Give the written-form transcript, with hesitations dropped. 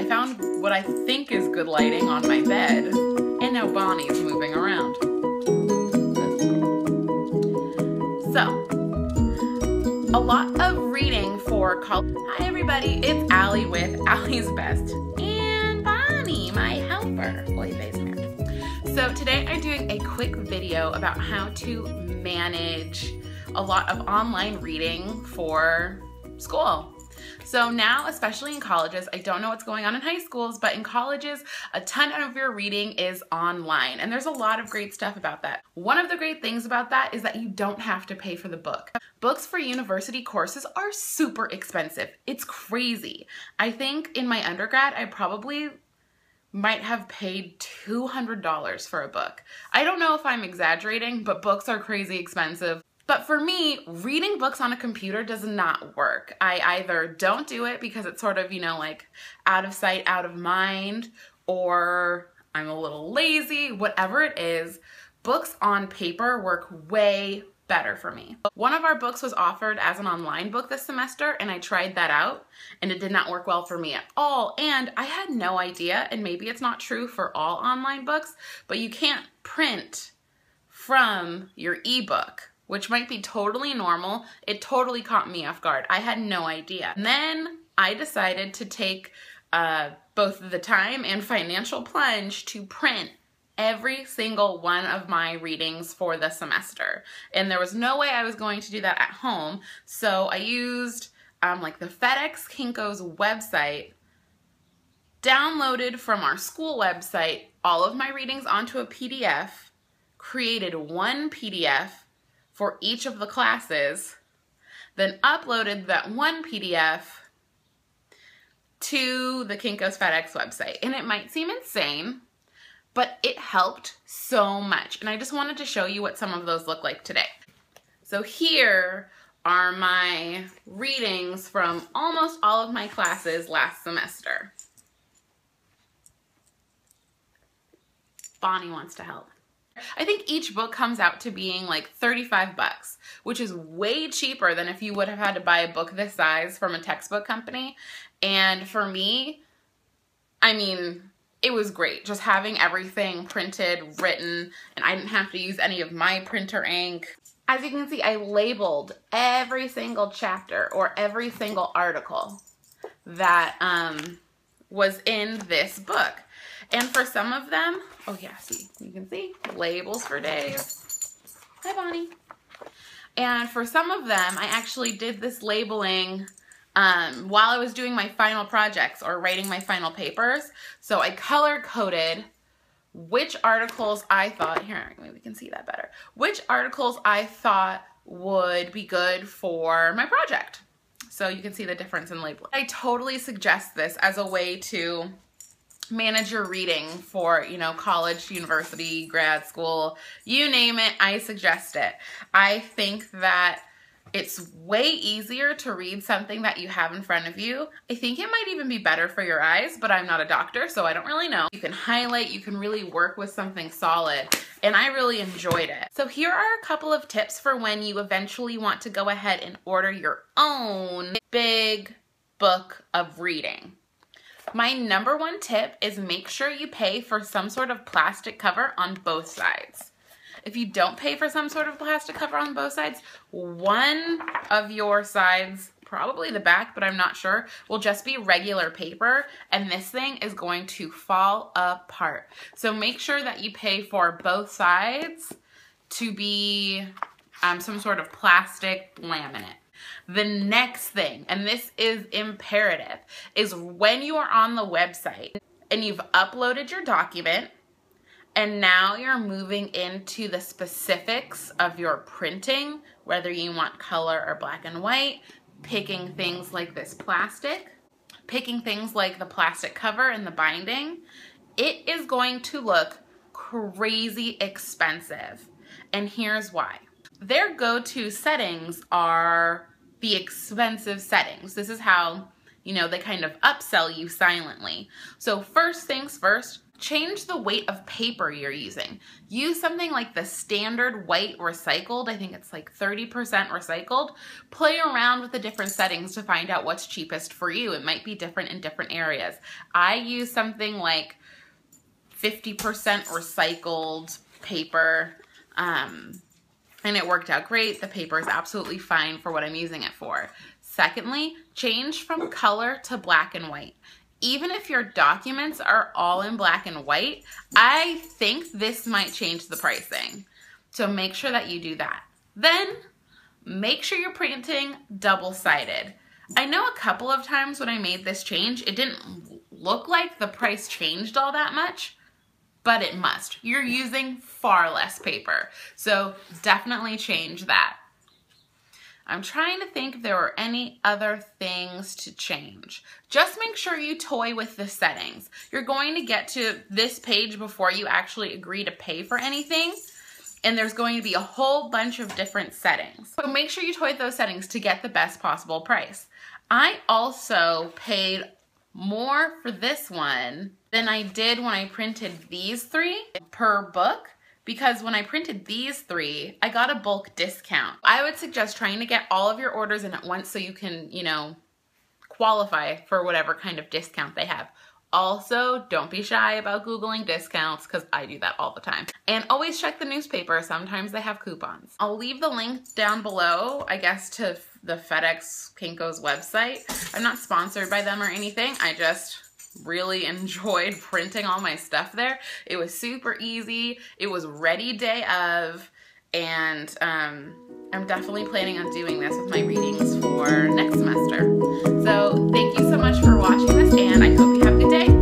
I found what I think is good lighting on my bed, and now Bonnie's moving around. So, a lot of reading for college. Hi everybody, it's Allie with Allie's Best and Bonnie, my helper. Oy vey's man. So today I'm doing a quick video about how to manage a lot of online reading for school. So now, especially in colleges, I don't know what's going on in high schools, but in colleges, a ton of your reading is online, and there's a lot of great stuff about that. One of the great things about that is that you don't have to pay for the book. Books for university courses are super expensive. It's crazy. I think in my undergrad, I probably might have paid $200 for a book. I don't know if I'm exaggerating, but books are crazy expensive. But for me, reading books on a computer does not work. I either don't do it because it's sort of, you know, like out of sight, out of mind, or I'm a little lazy, whatever it is. Books on paper work way better for me. One of our books was offered as an online book this semester, and I tried that out, and it did not work well for me at all. And I had no idea, and maybe it's not true for all online books, but you can't print from your ebook, which might be totally normal. It totally caught me off guard. I had no idea. And then I decided to take both the time and financial plunge to print every single one of my readings for the semester. And there was no way I was going to do that at home. So I used like the FedEx Kinkos website, downloaded from our school website all of my readings onto a PDF, created one PDF for each of the classes, then uploaded that one PDF to the Kinkos FedEx website. And it might seem insane, but it helped so much. And I just wanted to show you what some of those look like today. So here are my readings from almost all of my classes last semester. Bonnie wants to help. I think each book comes out to being like 35 bucks, which is way cheaper than if you would have had to buy a book this size from a textbook company. And for me, I mean, it was great just having everything printed, written, and I didn't have to use any of my printer ink. As you can see, I labeled every single chapter or every single article that was in this book. And for some of them, oh yeah, see, you can see, labels for days. Hi, Bonnie. And for some of them, I actually did this labeling while I was doing my final projects or writing my final papers. So I color-coded which articles I thought, here, maybe we can see that better, which articles I thought would be good for my project. So you can see the difference in labeling. I totally suggest this as a way to manage your reading for, you know, college, university, grad school, you name it, I suggest it. I think that it's way easier to read something that you have in front of you. I think it might even be better for your eyes, but I'm not a doctor, so I don't really know. You can highlight, you can really work with something solid, and I really enjoyed it. So here are a couple of tips for when you eventually want to go ahead and order your own big book of reading. My number one tip is make sure you pay for some sort of plastic cover on both sides. If you don't pay for some sort of plastic cover on both sides, one of your sides, probably the back, but I'm not sure, will just be regular paper, and this thing is going to fall apart. So make sure that you pay for both sides to be some sort of plastic laminate. The next thing, and this is imperative, is when you are on the website and you've uploaded your document and now you're moving into the specifics of your printing, whether you want color or black and white, picking things like this plastic, picking things like the plastic cover and the binding, it is going to look crazy expensive. And here's why. Their go-to settings are the expensive settings. This is how you know, they kind of upsell you silently. So first things first, change the weight of paper you're using. Use something like the standard white recycled. I think it's like 30% recycled. Play around with the different settings to find out what's cheapest for you. It might be different in different areas. I use something like 50% recycled paper, and it worked out great. The paper is absolutely fine for what I'm using it for. Secondly, change from color to black and white. Even if your documents are all in black and white, I think this might change the pricing. So make sure that you do that. Then make sure you're printing double-sided. I know a couple of times when I made this change, it didn't look like the price changed all that much, but it must. You're using far less paper. So definitely change that. I'm trying to think if there were any other things to change. Just make sure you toy with the settings. You're going to get to this page before you actually agree to pay for anything, and there's going to be a whole bunch of different settings. So make sure you toy with those settings to get the best possible price. I also paid more for this one than I did when I printed these 3 per book. Because when I printed these 3, I got a bulk discount. I would suggest trying to get all of your orders in at once so you can, you know, qualify for whatever kind of discount they have. Also, don't be shy about Googling discounts, because I do that all the time. And always check the newspaper. Sometimes they have coupons. I'll leave the link down below, I guess, to the FedEx Kinkos website. I'm not sponsored by them or anything. I just really enjoyed printing all my stuff there. It was super easy. It was ready day of, and I'm definitely planning on doing this with my readings for next semester. So thank you so much for watching this, and I hope you have a good day.